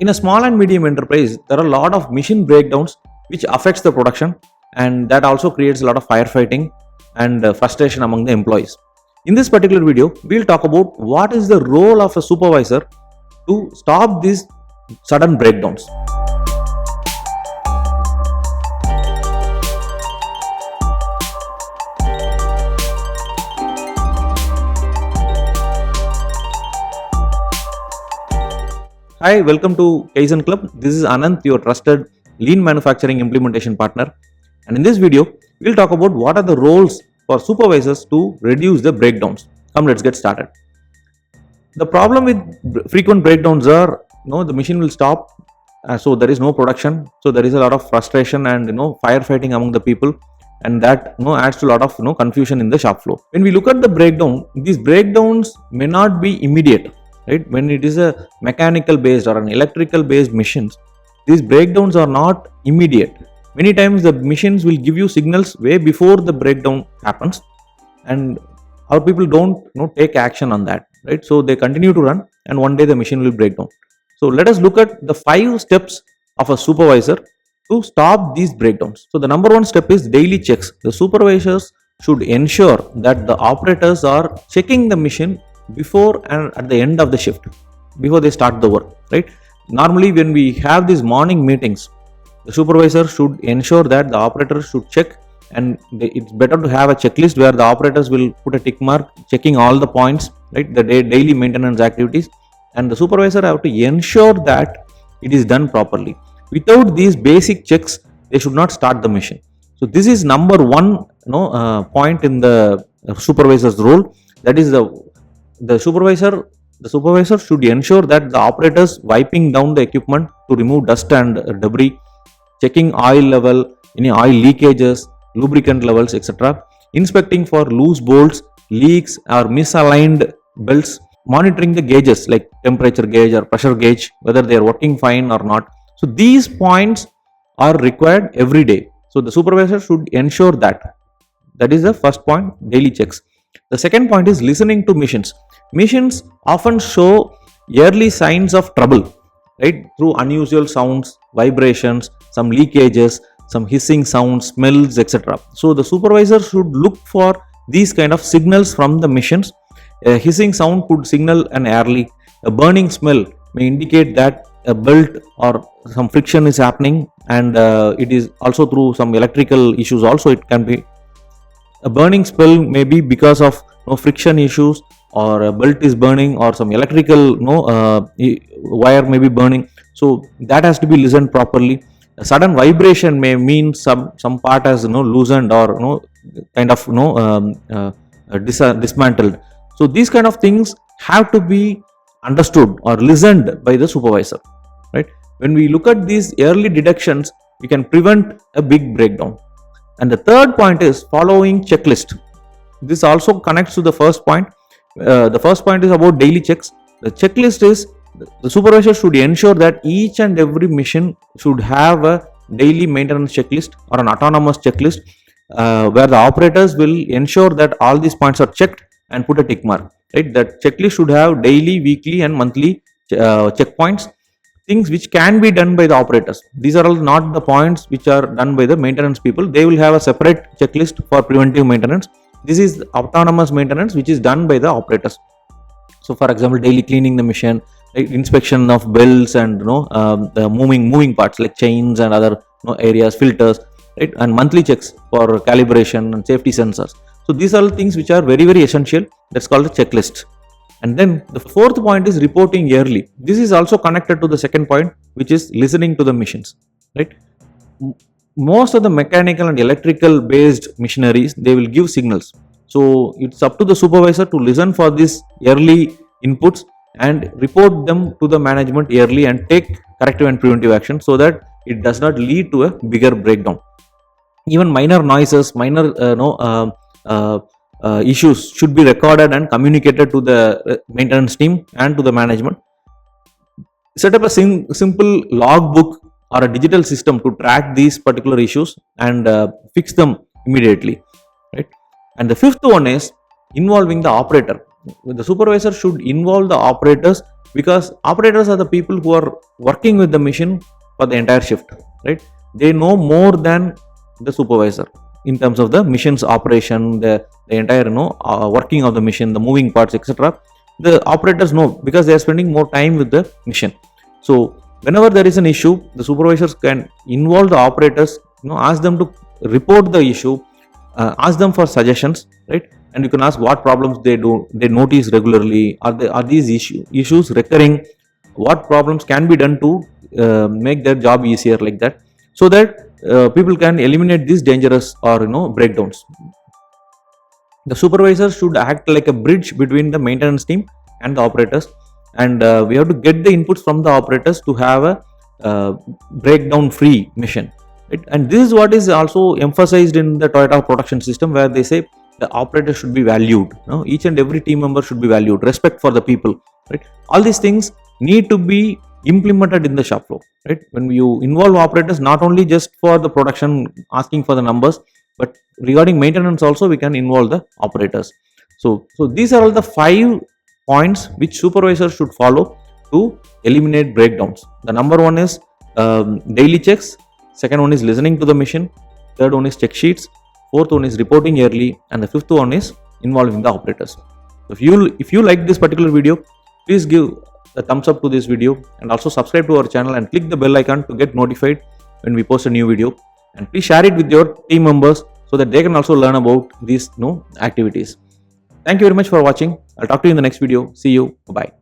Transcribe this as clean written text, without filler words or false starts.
In a small and medium enterprise, there are a lot of machine breakdowns which affects the production, and that also creates a lot of firefighting and frustration among the employees. In this particular video, we'll talk about what is the role of a supervisor to stop these sudden breakdowns. Hi, welcome to Kaizen Club. This is Anant, your trusted lean manufacturing implementation partner. And in this video, we'll talk about what are the roles for supervisors to reduce the breakdowns. Come, let's get started. The problem with frequent breakdowns are, the machine will stop, so there is no production. So there is a lot of frustration and firefighting among the people, and that adds to a lot of confusion in the shop floor. When we look at the breakdown, these breakdowns may not be immediate. Right? When it is a mechanical based or an electrical based machines, these breakdowns are not immediate. Many times the machines will give you signals way before the breakdown happens, and our people don't take action on that. Right? So they continue to run, and one day the machine will break down. So let us look at the 5 steps of a supervisor to stop these breakdowns. So the number 1 step is daily checks. The supervisors should ensure that the operators are checking the machine before and at the end of the shift, before they start the work. Right? Normally when we have these morning meetings, the supervisor should ensure that the operators should check, and it's better to have a checklist where the operators will put a tick mark checking all the points, right, the daily maintenance activities, and the supervisor have to ensure that it is done properly. Without these basic checks, they should not start the machine. So this is number 1 point in the supervisor's role. That is the supervisor should ensure that the operators wiping down the equipment to remove dust and debris, checking oil level, any oil leakages, lubricant levels, etc., inspecting for loose bolts, leaks or misaligned belts, monitoring the gauges like temperature gauge or pressure gauge, whether they are working fine or not. So these points are required every day. So the supervisor should ensure that. That is the first point, daily checks. The second point is listening to machines. Machines often show early signs of trouble, right, through unusual sounds, vibrations, some leakages, some hissing sounds, smells, etc. So the supervisor should look for these kind of signals from the machines. A hissing sound could signal an air leak. A burning smell may indicate that a belt or some friction is happening, and it is also through some electrical issues also it can be. A burning smell may be because of friction issues, or a belt is burning, or some electrical wire may be burning. So that has to be listened properly. A sudden vibration may mean some part has loosened or kind of dismantled. So these kind of things have to be understood or listened by the supervisor. Right? When we look at these early deductions, we can prevent a big breakdown. And the third point is following checklist. This also connects to the first point. The first point is about daily checks. The checklist is the supervisor should ensure that each and every machine should have a daily maintenance checklist or an autonomous checklist, where the operators will ensure that all these points are checked and put a tick mark. Right? That checklist should have daily, weekly and monthly checkpoints, things which can be done by the operators. These are all not the points which are done by the maintenance people. They will have a separate checklist for preventive maintenance. This is autonomous maintenance which is done by the operators. So for example, daily cleaning the machine, right, inspection of belts and the moving parts like chains and other areas, filters, right, and monthly checks for calibration and safety sensors. So these are all things which are very, very essential. That's called a checklist. And then the fourth point is reporting yearly. This is also connected to the second point, which is listening to the machines. Right? Most of the mechanical and electrical based machineries, they will give signals. So it's up to the supervisor to listen for these early inputs and report them to the management yearly and take corrective and preventive action so that it does not lead to a bigger breakdown. Even minor noises, minor issues should be recorded and communicated to the maintenance team and to the management. Set up a simple logbook or a digital system to track these particular issues and fix them immediately, right? And the fifth one is involving the operator. the supervisor should involve the operators, because operators are the people who are working with the machine for the entire shift, right? They know more than the supervisor in terms of the machine's operation, the entire working of the machine, the moving parts, etc. The operators know because they are spending more time with the machine. So whenever there is an issue, the supervisors can involve the operators, ask them to report the issue, ask them for suggestions, right? And you can ask what problems they notice regularly. Are these issues recurring? What problems can be done to make their job easier, like that, so that people can eliminate these dangerous or breakdowns. The supervisor should act like a bridge between the maintenance team and the operators, and we have to get the inputs from the operators to have a breakdown free mission, right? And this is what is also emphasized in the Toyota production system, where they say the operator should be valued. Each and every team member should be valued, respect for the people, right? All these things need to be implemented in the shop floor, right? When you involve operators, not only just for the production asking for the numbers, but regarding maintenance also we can involve the operators. So these are all the 5 points which supervisors should follow to eliminate breakdowns. The number 1 is daily checks, second one is listening to the machine, third one is check sheets, fourth one is reporting yearly, and the fifth one is involving the operators. So if you like this particular video, please give a thumbs up to this video, and also subscribe to our channel and click the bell icon to get notified when we post a new video. And please share it with your team members so that they can also learn about these activities. Thank you very much for watching. I'll talk to you in the next video. See you. Bye.